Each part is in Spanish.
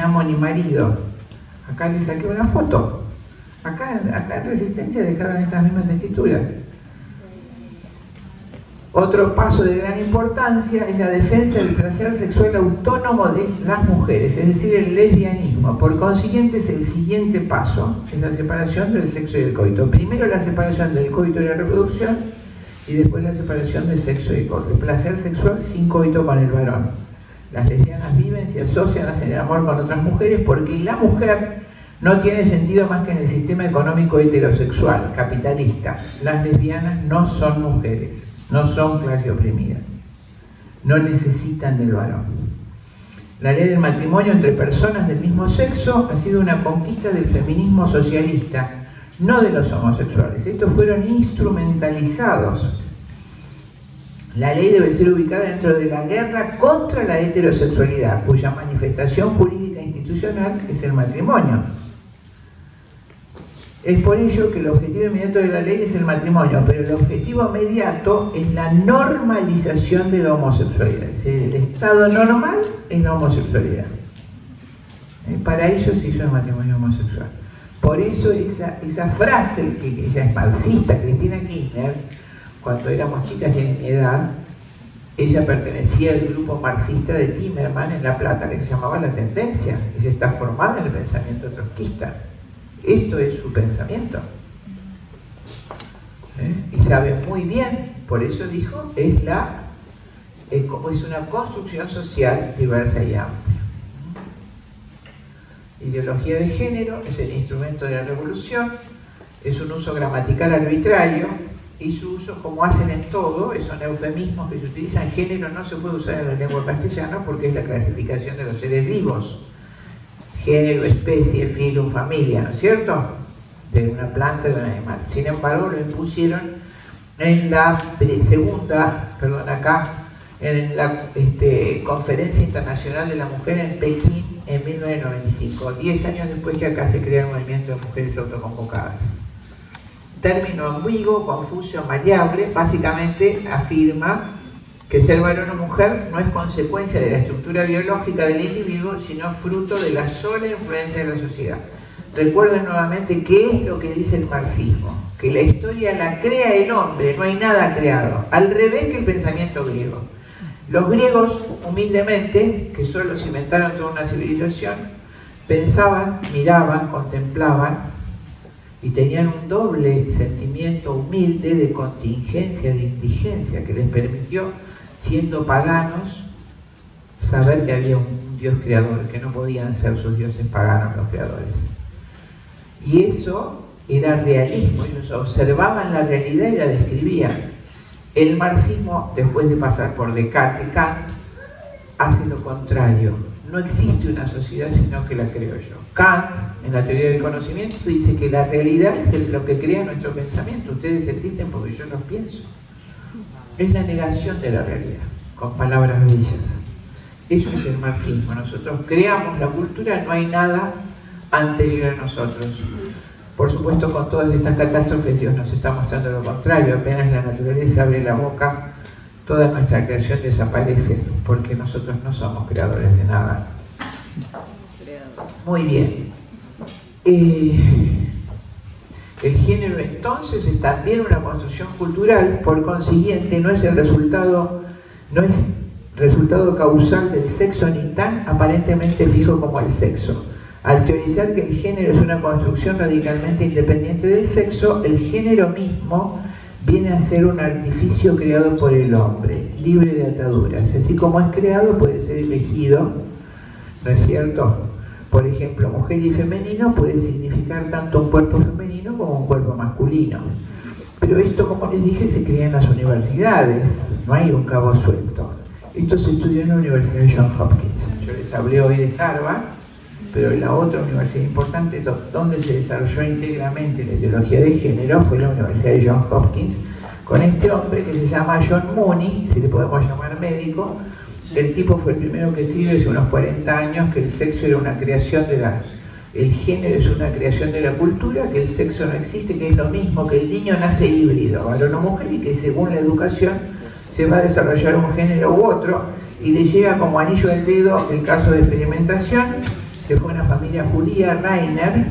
amo ni marido. Acá le saqué una foto. Acá en Resistencia dejaron estas mismas escrituras. Otro paso de gran importancia es la defensa del placer sexual autónomo de las mujeres, es decir, el lesbianismo. Por consiguiente, es el siguiente paso, es la separación del sexo y del coito. Primero la separación del coito y la reproducción, y después la separación del sexo y el coito. El placer sexual sin coito con el varón. Las lesbianas viven, se asocian, hacen el amor con otras mujeres, porque la mujer no tiene sentido más que en el sistema económico heterosexual, capitalista. Las lesbianas no son mujeres, no son clase oprimida, no necesitan del varón. La ley del matrimonio entre personas del mismo sexo ha sido una conquista del feminismo socialista, no de los homosexuales. Estos fueron instrumentalizados. La ley debe ser ubicada dentro de la guerra contra la heterosexualidad, cuya manifestación jurídica institucional es el matrimonio. Es por ello que el objetivo inmediato de la ley es el matrimonio, pero el objetivo inmediato es la normalización de la homosexualidad. Es decir, el estado normal es la homosexualidad. Para ellos se hizo el matrimonio homosexual. Por eso esa frase, que ella es marxista, Cristina Kirchner, cuando éramos chicas y en mi edad, ella pertenecía al grupo marxista de Timerman en La Plata, que se llamaba La Tendencia. Ella está formada en el pensamiento trotskista. Esto es su pensamiento. Y sabe muy bien, por eso dijo, es una construcción social diversa y amplia. Ideología de género es el instrumento de la revolución, es un uso gramatical arbitrario, y su uso, como hacen en todo, son eufemismos que se utilizan. Género no se puede usar en la lengua castellana porque es la clasificación de los seres vivos. Género, especie, filum, familia, ¿no es cierto? De una planta, de un animal. Sin embargo, lo impusieron en la Conferencia Internacional de la Mujer en Pekín en 1995, 10 años después que acá se crea el movimiento de mujeres autoconvocadas. Término ambiguo, confuso, maleable, básicamente afirma que ser varón o mujer no es consecuencia de la estructura biológica del individuo, sino fruto de la sola influencia de la sociedad. Recuerden nuevamente qué es lo que dice el marxismo, que la historia la crea el hombre, no hay nada creado, al revés que el pensamiento griego. Los griegos, humildemente, que solo cimentaron toda una civilización, pensaban, miraban, contemplaban, y tenían un doble sentimiento humilde de contingencia, de indigencia, que les permitió, siendo paganos, saber que había un Dios creador, que no podían ser sus dioses paganos los creadores. Y eso era realismo, ellos observaban la realidad y la describían. El marxismo, después de pasar por Descartes y Kant, hace lo contrario. No existe una sociedad sino que la creo yo. Kant, en la teoría del conocimiento, dice que la realidad es lo que crea nuestro pensamiento. Ustedes existen porque yo los pienso. Es la negación de la realidad, con palabras bellas. Eso es el marxismo. Nosotros creamos la cultura, no hay nada anterior a nosotros. Por supuesto, con todas estas catástrofes Dios nos está mostrando lo contrario. Apenas la naturaleza abre la boca, toda nuestra creación desaparece, porque nosotros no somos creadores de nada. Muy bien. El género entonces es también una construcción cultural, por consiguiente no es resultado causal del sexo ni tan aparentemente fijo como el sexo. Al teorizar que el género es una construcción radicalmente independiente del sexo, el género mismo viene a ser un artificio creado por el hombre, libre de ataduras. Así como es creado, puede ser elegido, ¿no es cierto? Por ejemplo, mujer y femenino puede significar tanto un cuerpo femenino como un cuerpo masculino. Pero esto, como les dije, se crea en las universidades, no hay un cabo suelto. Esto se estudió en la Universidad de Johns Hopkins. Yo les hablé hoy de Harvard, pero la otra universidad importante donde se desarrolló íntegramente la ideología de género fue la Universidad de Johns Hopkins, con este hombre que se llama John Mooney, si le podemos llamar médico. El tipo fue el primero que escribe hace unos 40 años que el sexo era una creación el género es una creación de la cultura, que el sexo no existe, que es lo mismo, que el niño nace híbrido, varón o mujer, y que según la educación se va a desarrollar un género u otro, y le llega como anillo al dedo el caso de experimentación que fue una familia judía, Rainer,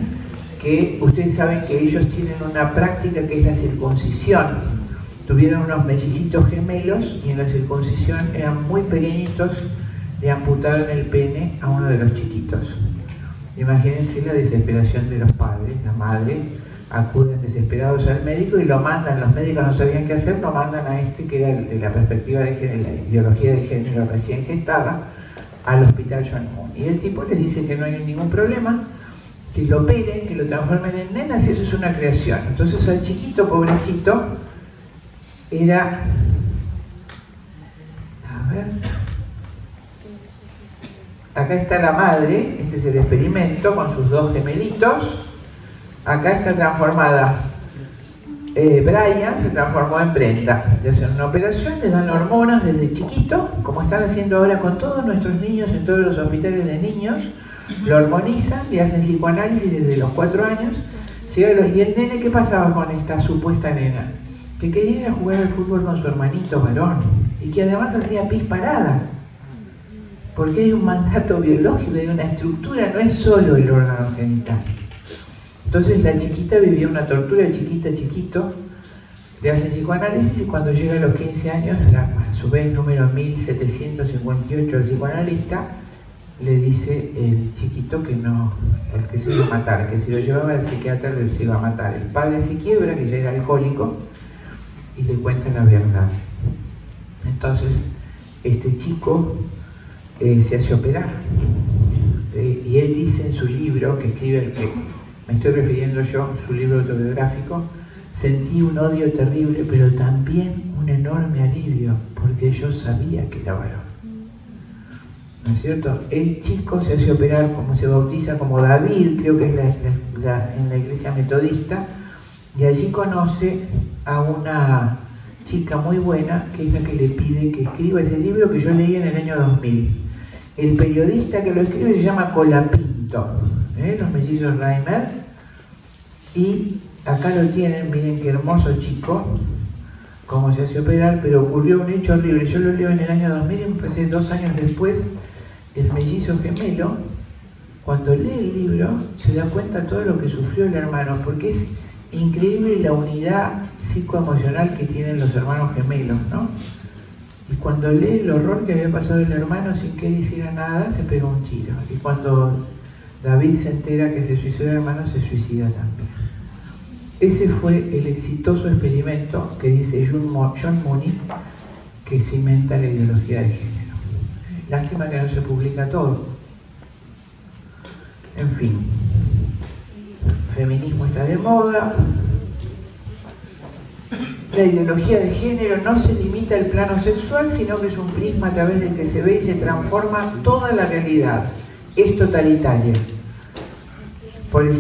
que ustedes saben que ellos tienen una práctica que es la circuncisión. Tuvieron unos mellicitos gemelos y en la circuncisión eran muy pequeñitos, le amputaron el pene a uno de los chiquitos. Imagínense la desesperación de los padres, la madre, acuden desesperados al médico y lo mandan, los médicos no sabían qué hacer, lo mandan a este que era de la perspectiva de género, la ideología de género recién gestada, al hospital John Moon. Y el tipo les dice que no hay ningún problema, que lo operen, que lo transformen en nenas y eso es una creación. Entonces al chiquito, pobrecito, era... A ver... Acá está la madre, este es el experimento con sus dos gemelitos. Acá está transformada Brian, se transformó en Brenda. Le hacen una operación, le dan hormonas desde chiquito, como están haciendo ahora con todos nuestros niños en todos los hospitales de niños. Lo hormonizan, le hacen psicoanálisis desde los 4 años. Y el nene, ¿qué pasaba con esta supuesta nena? Que quería ir a jugar al fútbol con su hermanito varón y que además hacía pis parada. Porque hay un mandato biológico, hay una estructura, no es solo el órgano genital. Entonces la chiquita vivía una tortura, el chiquito, le hacen psicoanálisis y cuando llega a los 15 años, a su vez número 1758, el psicoanalista le dice el chiquito que no, el que se iba a matar, que si lo llevaba al psiquiatra se iba a matar. El padre se quiebra, que ya era alcohólico, y le cuenta la verdad. Entonces, este chico se hace operar. Y él dice en su libro, que escribe el que me estoy refiriendo yo, su libro autobiográfico, sentí un odio terrible, pero también un enorme alivio, porque yo sabía que era varón. ¿No es cierto? El chico se hace operar, como se bautiza, como David, creo que es en la iglesia metodista, y allí conoce a una chica muy buena, que es la que le pide que escriba ese libro que yo leí en el año 2000. El periodista que lo escribe se llama Colapinto, los mellizos Reimer, y acá lo tienen, miren qué hermoso chico, cómo se hace operar, pero ocurrió un hecho horrible. Yo lo leo en el año 2000 y empecé 2 años después. El mellizo gemelo, cuando lee el libro, se da cuenta de todo lo que sufrió el hermano, porque es increíble la unidad psicoemocional que tienen los hermanos gemelos, ¿no? Y cuando lee el horror que había pasado el hermano sin que él hiciera nada, se pega un tiro. Y cuando David se entera que se suicidó el hermano, se suicida también. Ese fue el exitoso experimento que dice John Money, que cimenta la ideología de género. Lástima que no se publica todo. En fin, feminismo está de moda. La ideología de género no se limita al plano sexual, sino que es un prisma a través del que se ve y se transforma toda la realidad. Es totalitaria.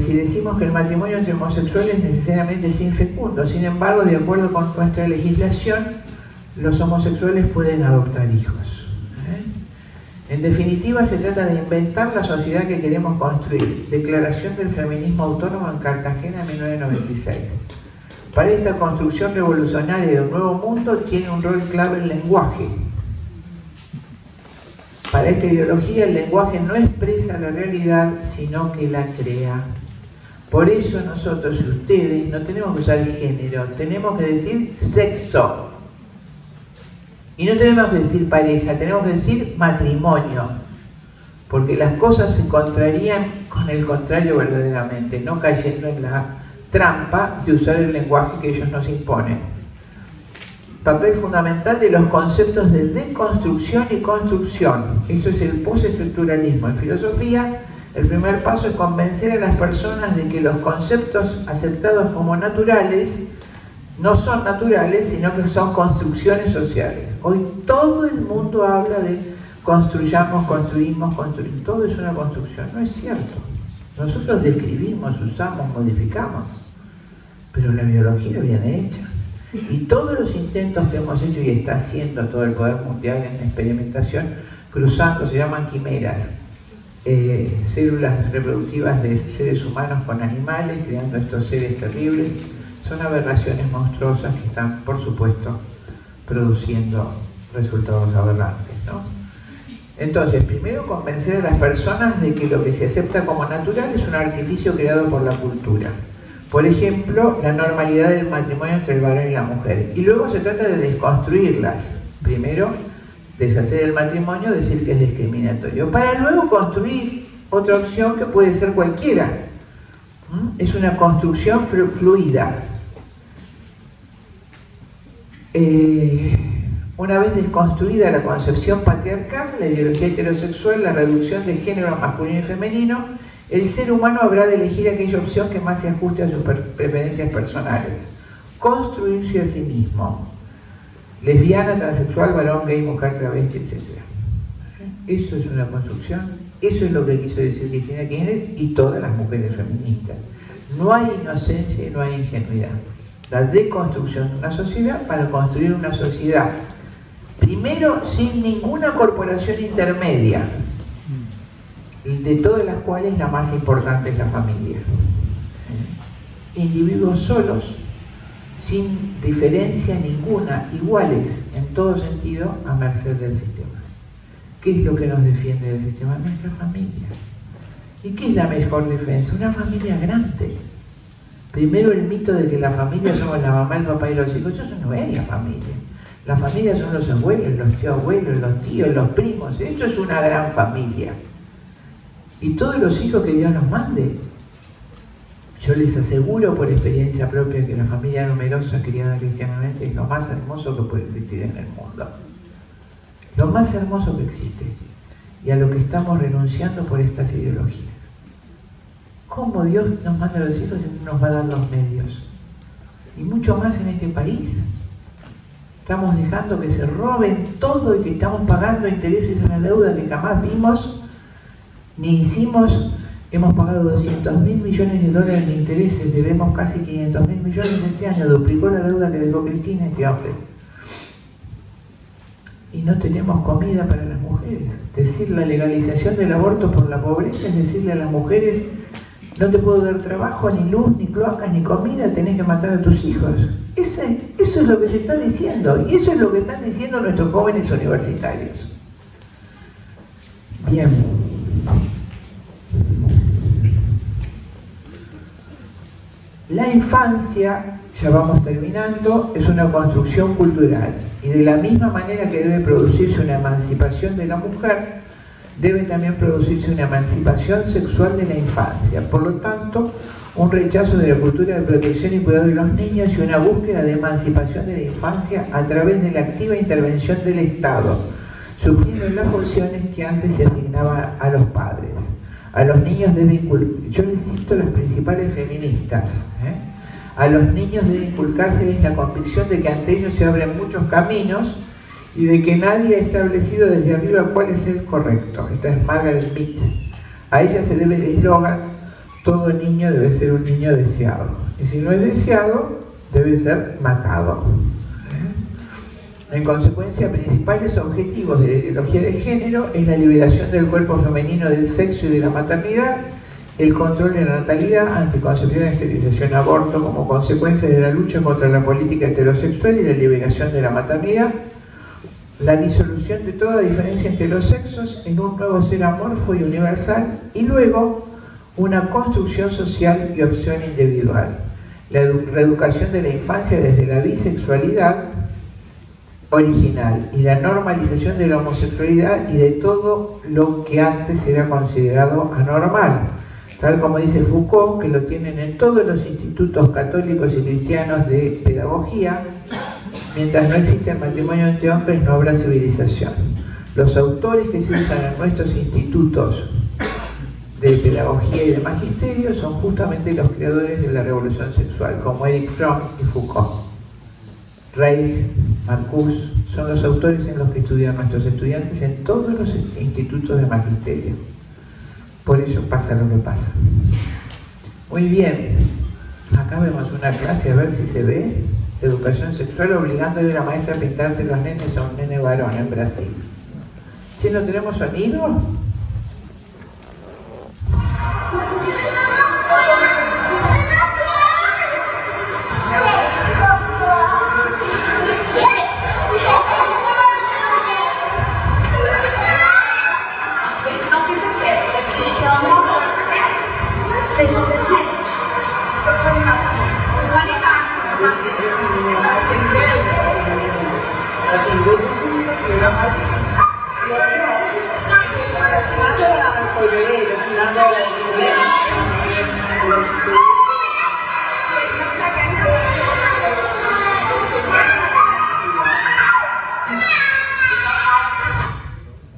Si decimos que el matrimonio entre homosexuales necesariamente es infecundo, sin embargo, de acuerdo con nuestra legislación, los homosexuales pueden adoptar hijos. En definitiva, se trata de inventar la sociedad que queremos construir. Declaración del Feminismo Autónomo en Cartagena, 1996. Para esta construcción revolucionaria de un nuevo mundo tiene un rol clave el lenguaje. Para esta ideología el lenguaje no expresa la realidad, sino que la crea. Por eso nosotros y ustedes no tenemos que usar el género, tenemos que decir sexo. Y no tenemos que decir pareja, tenemos que decir matrimonio. Porque las cosas se contrarían con el contrario verdaderamente, no cayendo en la trampa de usar el lenguaje que ellos nos imponen. Papel fundamental de los conceptos de deconstrucción y construcción. Esto es el postestructuralismo. En filosofía, el primer paso es convencer a las personas de que los conceptos aceptados como naturales no son naturales, sino que son construcciones sociales. Hoy todo el mundo habla de construyamos, construimos, construimos. Todo es una construcción. No es cierto. Nosotros describimos, usamos, modificamos. Pero la biología viene hecha. Y todos los intentos que hemos hecho y está haciendo todo el poder mundial en la experimentación, cruzando, se llaman quimeras, células reproductivas de seres humanos con animales, creando estos seres terribles, son aberraciones monstruosas que están, por supuesto, produciendo resultados aberrantes, ¿no? Entonces, primero convencer a las personas de que lo que se acepta como natural es un artificio creado por la cultura. Por ejemplo, la normalidad del matrimonio entre el varón y la mujer. Y luego se trata de desconstruirlas. Primero, deshacer el matrimonio, decir que es discriminatorio, para luego construir otra opción que puede ser cualquiera. Es una construcción fluida. Una vez desconstruida la concepción patriarcal, la ideología heterosexual, la reducción del género masculino y femenino, el ser humano habrá de elegir aquella opción que más se ajuste a sus preferencias personales. Construirse a sí mismo. Lesbiana, transexual, varón, gay, mujer, travesti, etc. Eso es una construcción. Eso es lo que quiso decir Cristina Kirchner y todas las mujeres feministas. No hay inocencia y no hay ingenuidad. La deconstrucción de una sociedad para construir una sociedad, primero, sin ninguna corporación intermedia, de todas las cuales la más importante es la familia. Individuos solos, sin diferencia ninguna, iguales en todo sentido, a merced del sistema. ¿Qué es lo que nos defiende del sistema? Nuestra familia. ¿Y qué es la mejor defensa? Una familia grande. Primero, el mito de que la familia somos la mamá, el papá y los hijos. Eso no es la familia. La familia son los abuelos, los tíos abuelos, los tíos, los primos. Esto es una gran familia. Y todos los hijos que Dios nos mande. Yo les aseguro por experiencia propia que la familia numerosa criada cristianamente es lo más hermoso que puede existir en el mundo. Lo más hermoso que existe. Y a lo que estamos renunciando por estas ideologías. ¿Cómo Dios nos manda a los hijos y nos va a dar los medios? Y mucho más en este país. Estamos dejando que se roben todo y que estamos pagando intereses en una deuda que jamás vimos ni hicimos. Hemos pagado 200.000 millones de dólares de intereses, debemos casi 500.000 millones este año, duplicó la deuda que dejó Cristina este hombre. Y no tenemos comida para las mujeres. Decir la legalización del aborto por la pobreza es decirle a las mujeres: no te puedo dar trabajo, ni luz, ni cloacas, ni comida, tenés que matar a tus hijos. Eso es lo que se está diciendo, y eso es lo que están diciendo nuestros jóvenes universitarios. Bien. La infancia, ya vamos terminando, es una construcción cultural, y de la misma manera que debe producirse una emancipación de la mujer, debe también producirse una emancipación sexual de la infancia. Por lo tanto, un rechazo de la cultura de protección y cuidado de los niños y una búsqueda de emancipación de la infancia a través de la activa intervención del Estado, supliendo las funciones que antes se asignaban a los padres. A los niños debe inculcar, yo les cito las principales feministas, a los niños debe inculcarse la convicción de que ante ellos se abren muchos caminos y de que nadie ha establecido desde arriba cuál es el correcto. Esta es Margaret Mead. A ella se debe el eslogan: todo niño debe ser un niño deseado, y si no es deseado, debe ser matado. En consecuencia, principales objetivos de la ideología de género es la liberación del cuerpo femenino del sexo y de la maternidad, el control de la natalidad, anticoncepción, esterilización, aborto, como consecuencia de la lucha contra la política heterosexual y la liberación de la maternidad, la disolución de toda diferencia entre los sexos en un nuevo ser amorfo y universal, y luego una construcción social y opción individual, la reeducación de la infancia desde la bisexualidad original y la normalización de la homosexualidad y de todo lo que antes era considerado anormal, tal como dice Foucault, que lo tienen en todos los institutos católicos y cristianos de pedagogía. Mientras no existe el matrimonio entre hombres, no habrá civilización. Los autores que se usan en nuestros institutos de pedagogía y de magisterio son justamente los creadores de la revolución sexual, como Erich Fromm y Foucault. Reich, Marcuse, son los autores en los que estudian nuestros estudiantes en todos los institutos de magisterio. Por eso pasa lo que pasa. Muy bien, acá vemos una clase, a ver si se ve, de educación sexual, obligándole a la maestra a pintarse los nenes a un nene varón en Brasil. ¿Sí no tenemos sonido?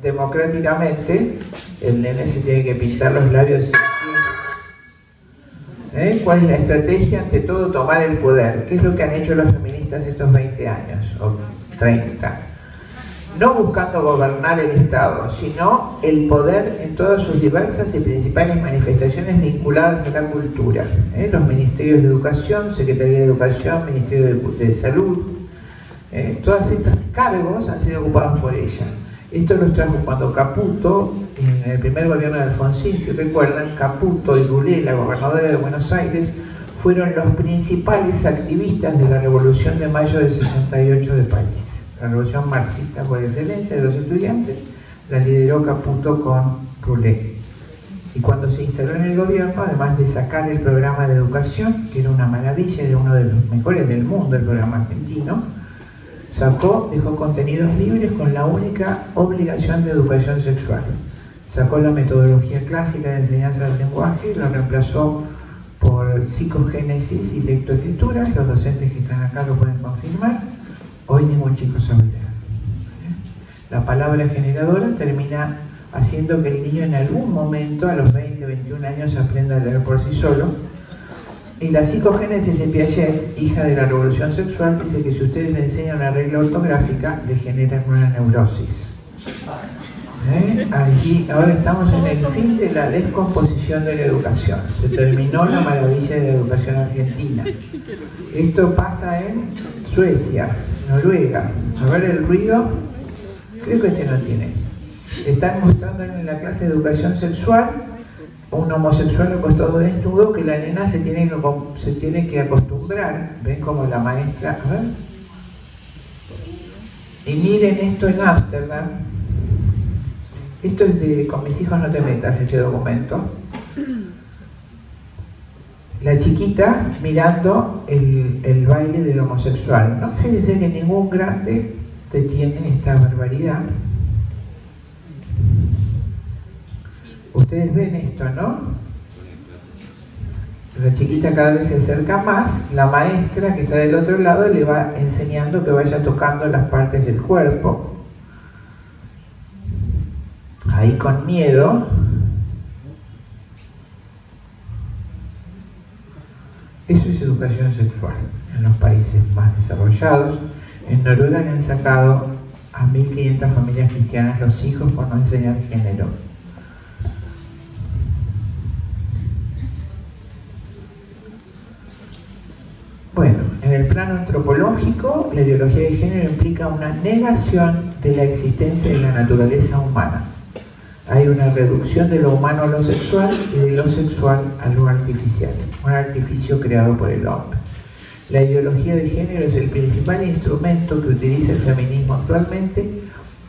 Democráticamente, el nene se tiene que pintar los labios. ¿Cuál es la estrategia? Ante todo, tomar el poder. ¿Qué es lo que han hecho los feministas estos 20 años o 30? No buscando gobernar el Estado, sino el poder en todas sus diversas y principales manifestaciones vinculadas a la cultura. Los ministerios de Educación, Secretaría de Educación, Ministerio de Salud, todos estos cargos han sido ocupados por ella. Esto los trajo cuando Caputo, en el primer gobierno de Alfonsín, si recuerdan, Caputo y Brulé, la gobernadora de Buenos Aires, fueron los principales activistas de la Revolución de Mayo del 68 de París. La revolución marxista por excelencia de los estudiantes la lideró Caputo con Brulé. Y cuando se instaló en el gobierno, además de sacar el programa de educación, que era una maravilla, era uno de los mejores del mundo, el programa argentino, dejó contenidos libres con la única obligación de educación sexual. Sacó la metodología clásica de enseñanza del lenguaje y lo reemplazó por psicogénesis y lectoescritura. Los docentes que están acá lo pueden confirmar. Hoy ningún chico sabe leer. La palabra generadora termina haciendo que el niño en algún momento, a los 20, 21 años, aprenda a leer por sí solo. Y la psicogénesis de Piaget, hija de la revolución sexual, dice que si ustedes le enseñan una regla ortográfica, le generan una neurosis. Allí, ahora estamos en el fin de la descomposición de la educación. Se terminó la maravilla de la educación argentina. Esto pasa en Suecia, Noruega. A ver el ruido. Creo que este no tiene. Están mostrando en la clase de educación sexual un homosexual acostado desnudo que la nena se tiene que acostumbrar. ¿Ven como la maestra? A ver. Y miren esto en Ámsterdam. Esto es de Con mis hijos no te metas, este documento. La chiquita mirando el baile del homosexual. No fíjense que ningún grande detiene esta barbaridad. Ustedes ven esto, ¿no? La chiquita cada vez se acerca más, la maestra que está del otro lado le va enseñando que vaya tocando las partes del cuerpo. Ahí con miedo. Eso es educación sexual en los países más desarrollados. En Noruega le han sacado a 1.500 familias cristianas los hijos por no enseñar género. Bueno, en el plano antropológico, la ideología de género implica una negación de la existencia de la naturaleza humana. Hay una reducción de lo humano a lo sexual y de lo sexual a lo artificial, un artificio creado por el hombre. La ideología de género es el principal instrumento que utiliza el feminismo actualmente.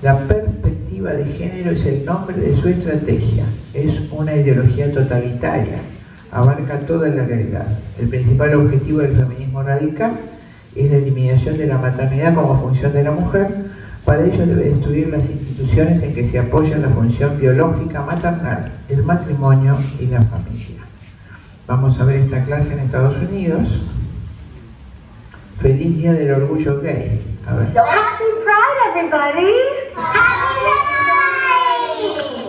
La perspectiva de género es el nombre de su estrategia. Es una ideología totalitaria. Abarca toda la realidad. El principal objetivo del feminismo radical es la eliminación de la maternidad como función de la mujer. Para ello debe destruir las instituciones en que se apoya la función biológica maternal, el matrimonio y la familia. Vamos a ver esta clase en Estados Unidos. Feliz Día del Orgullo Gay. A ver. Happy Pride, everybody! Happy Pride!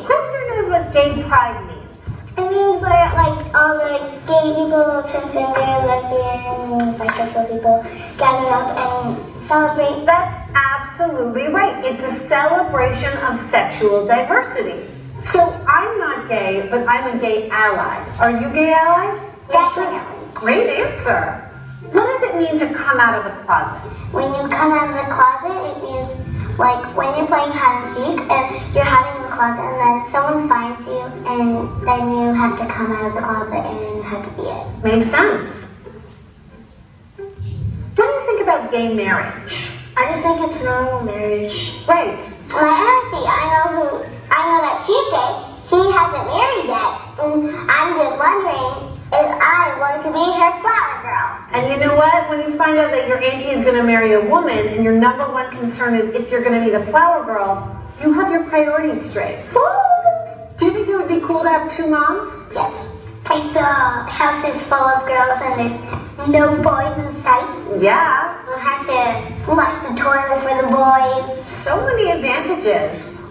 Who here knows what gay pride means? It means where like all the gay people, transgender, lesbian, bisexual people gather up and celebrate. That's absolutely right. It's a celebration of sexual diversity. So I'm not gay, but I'm a gay ally. Are you gay allies? Definitely. Great answer. What does it mean to come out of the closet? When you come out of the closet, it means like when you're playing hide and seek and you're hiding in the closet and then someone finds you and then you have to come out of the closet and you have to be it. Makes sense. What do you think about gay marriage? I just think it's normal marriage. Right. My auntie, I know that she's gay. She hasn't married yet. And I'm just wondering if I'm going to be her flower girl. And you know what? When you find out that your auntie is going to marry a woman and your number one concern is if you're going to meet a flower girl, you have your priorities straight. Woo! Do you think it would be cool to have two moms? Yes. If the house is full of girls and there's no boys in sight, Yeah. we'll have to flush the toilet for the boys. So many advantages.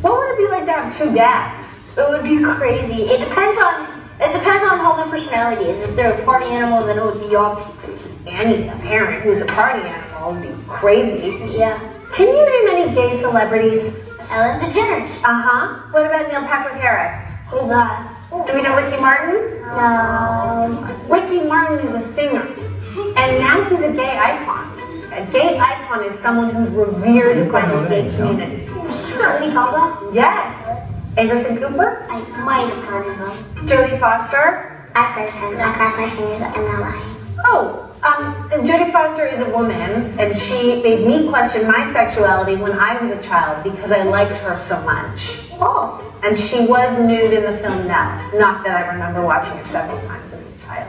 What would it be like to have two dads? It would be crazy. It depends on how their personality is. If they're a party animal, then it would be obviously crazy. Annie, a parent who's a party animal, would be crazy. Yeah. Can you name any gay celebrities? Ellen DeGeneres. Uh-huh. What about Neil Patrick Harris? Who's that? Do we know Ricky Martin? No. Ricky Martin is a singer, and now he's a gay icon. A gay icon is someone who's revered by the gay community. Jodie Comer. Yes. Anderson Cooper? I might have heard of him. Jodie Foster? I've heard of him. I crossed my fingers in that line. Oh, Jodie Foster is a woman, and she made me question my sexuality when I was a child because I liked her so much. Oh. And she was nude in the film Now. Not that I remember watching it several times as a child.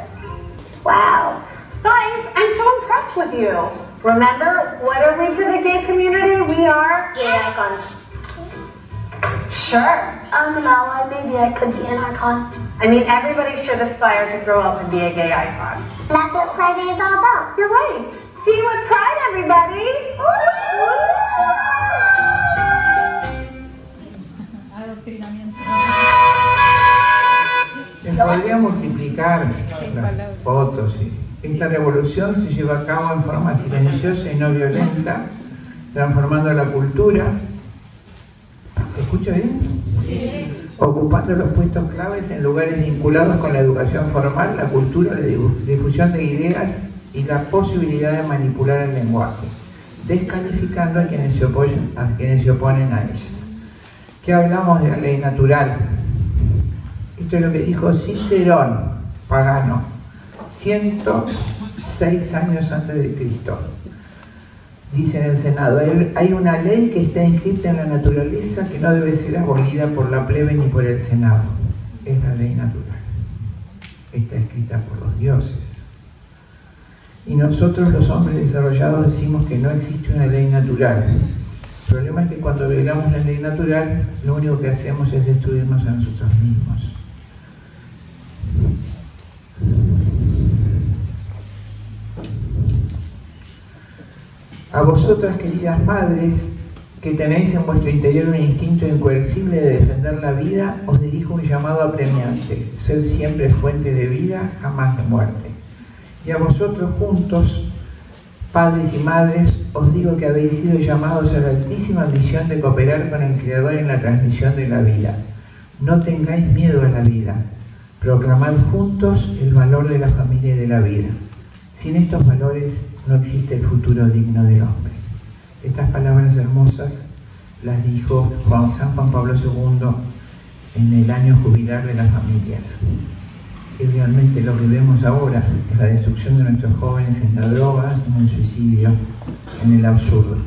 Wow. Guys, I'm so impressed with you. Remember, what are we to the gay community? We are Gay icons. Sure. No, maybe I could be an icon. I mean, everybody should aspire to grow up and be a gay icon. And that's what Pride Day is all about. You're right. See you at Pride, everybody. Les podría multiplicar las fotos. Esta revolución se lleva a cabo en forma silenciosa y no violenta, transformando la cultura. ¿Se escucha bien? Sí. Ocupando los puestos claves en lugares vinculados con la educación formal, la cultura, la difusión de ideas y la posibilidad de manipular el lenguaje, descalificando a quienes se oponen a ellas. ¿Qué hablamos de la ley natural? Esto es lo que dijo Cicerón, pagano, 106 años antes de Cristo. Dice en el Senado, hay una ley que está inscrita en la naturaleza que no debe ser abolida por la plebe ni por el Senado. Es la ley natural. Está escrita por los dioses. Y nosotros los hombres desarrollados decimos que no existe una ley natural. El problema es que cuando violamos la ley natural, lo único que hacemos es destruirnos a nosotros mismos. A vosotras, queridas madres, que tenéis en vuestro interior un instinto incoercible de defender la vida, os dirijo un llamado apremiante: sed siempre fuente de vida, jamás de muerte. Y a vosotros juntos, padres y madres, os digo que habéis sido llamados a la altísima misión de cooperar con el Creador en la transmisión de la vida. No tengáis miedo a la vida. Proclamad juntos el valor de la familia y de la vida. Sin estos valores no existe el futuro digno del hombre. Estas palabras hermosas las dijo San Juan Pablo II en el año jubilar de las familias. Y realmente lo que vemos ahora es la destrucción de nuestros jóvenes en la droga, en el suicidio, en el absurdo.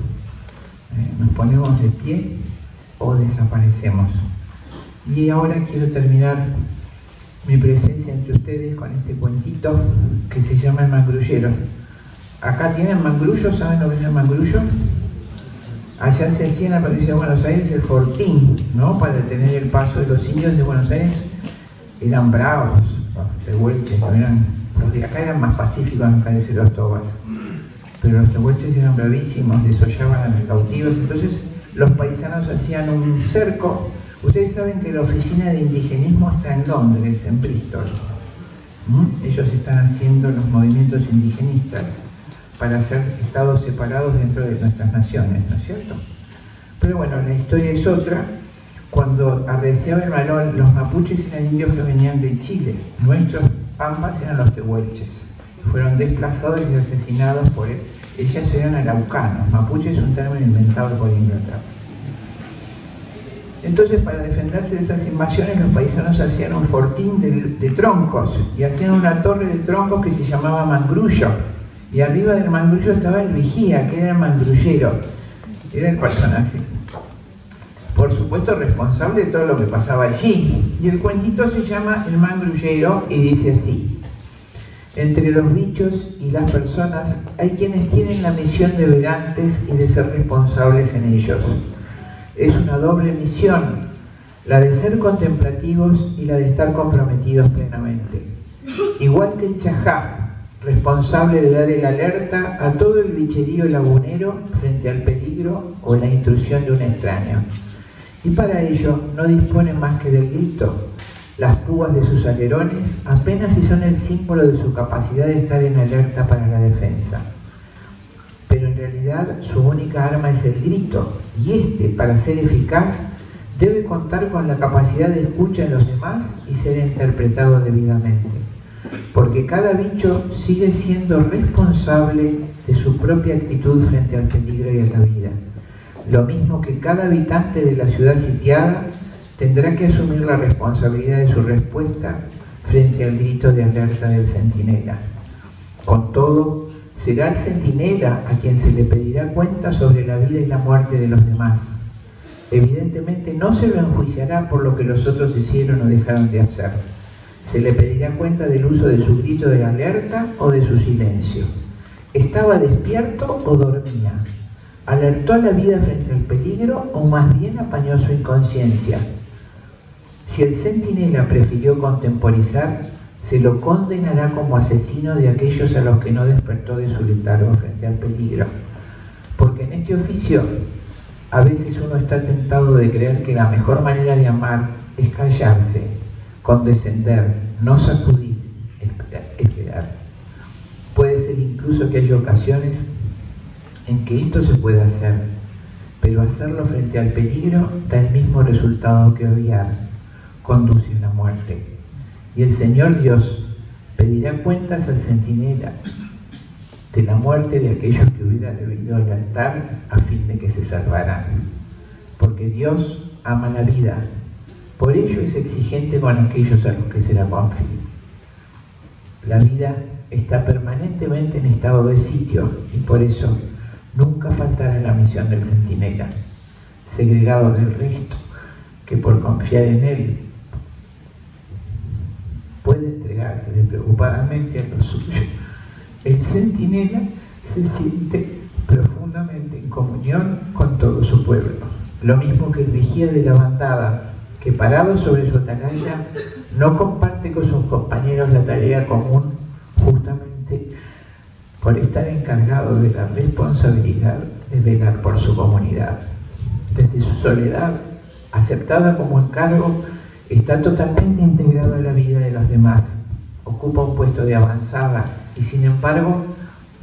Nos ponemos de pie o desaparecemos. Y ahora quiero terminar mi presencia entre ustedes con este cuentito que se llama El Mangrullero. Acá tienen mangrullo, ¿saben lo que es el mangrullo? Allá se hacía en la provincia de Buenos Aires el fortín, ¿no? Para detener el paso de los indios de Buenos Aires. Eran bravos, los tehuelches, no eran, los de acá eran más pacíficos, me parece, los tobas. Pero los tehuelches eran bravísimos, desollaban a los cautivos. Entonces los paisanos hacían un cerco. Ustedes saben que la oficina de indigenismo está en Londres, en Bristol. Ellos están haciendo los movimientos indigenistas para hacer estados separados dentro de nuestras naciones, ¿no es cierto? Pero bueno, la historia es otra. Cuando arreciaba el balón, los mapuches eran indios que venían de Chile. Nuestros pampas eran los tehuelches. Fueron desplazados y asesinados por él. Ellos eran araucanos. Mapuche es un término inventado por Inglaterra. Entonces, para defenderse de esas invasiones, los paisanos hacían un fortín de troncos y hacían una torre de troncos que se llamaba mangrullo. Y arriba del mangrullo estaba el vigía, que era el mangrullero. Era el personaje, por supuesto, responsable de todo lo que pasaba allí. Y el cuentito se llama El Mangrullero y dice así: entre los bichos y las personas hay quienes tienen la misión de verantes y de ser responsables en ellos. Es una doble misión, la de ser contemplativos y la de estar comprometidos plenamente. Igual que el chajá, responsable de dar el alerta a todo el bicherío lagunero frente al peligro o la intrusión de un extraño. Y para ello no dispone más que del grito. Las púas de sus alerones apenas si son el símbolo de su capacidad de estar en alerta para la defensa. Pero en realidad su única arma es el grito, y este, para ser eficaz, debe contar con la capacidad de escucha en los demás y ser interpretado debidamente. Porque cada bicho sigue siendo responsable de su propia actitud frente al peligro y a la vida. Lo mismo que cada habitante de la ciudad sitiada tendrá que asumir la responsabilidad de su respuesta frente al grito de alerta del centinela. Con todo, será el centinela a quien se le pedirá cuenta sobre la vida y la muerte de los demás. Evidentemente no se lo enjuiciará por lo que los otros hicieron o dejaron de hacer. Se le pedirá cuenta del uso de su grito de alerta o de su silencio. ¿Estaba despierto o dormía? ¿Alertó a la vida frente al peligro o más bien apañó su inconsciencia? Si el centinela prefirió contemporizar, se lo condenará como asesino de aquellos a los que no despertó de su letargo frente al peligro. Porque en este oficio, a veces uno está tentado de creer que la mejor manera de amar es callarse, condescender, no sacudir, esperar. Puede ser incluso que haya ocasiones en que esto se puede hacer, pero hacerlo frente al peligro da el mismo resultado que odiar, conduce a la muerte. Y el Señor Dios pedirá cuentas al centinela de la muerte de aquellos que hubiera debido alertar a fin de que se salvaran. Porque Dios ama la vida, por ello es exigente con aquellos a los que se la confía. La vida está permanentemente en estado de sitio y por eso nunca faltará la misión del centinela, segregado del resto, que por confiar en él puede entregarse despreocupadamente a lo suyo. El centinela se siente profundamente en comunión con todo su pueblo, lo mismo que el vigía de la bandada, que parado sobre su atalaya no comparte con sus compañeros la tarea común justamente por estar encargado de la responsabilidad de velar por su comunidad. Desde su soledad, aceptada como encargo, está totalmente integrado a la vida de los demás, ocupa un puesto de avanzada y sin embargo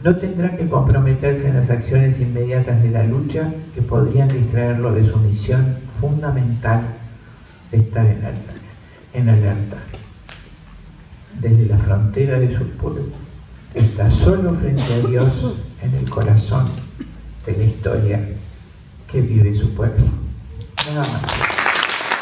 no tendrá que comprometerse en las acciones inmediatas de la lucha que podrían distraerlo de su misión fundamental de estar en alerta. Desde la frontera de su pueblo, está solo frente a Dios en el corazón de la historia que vive su pueblo. Nada más.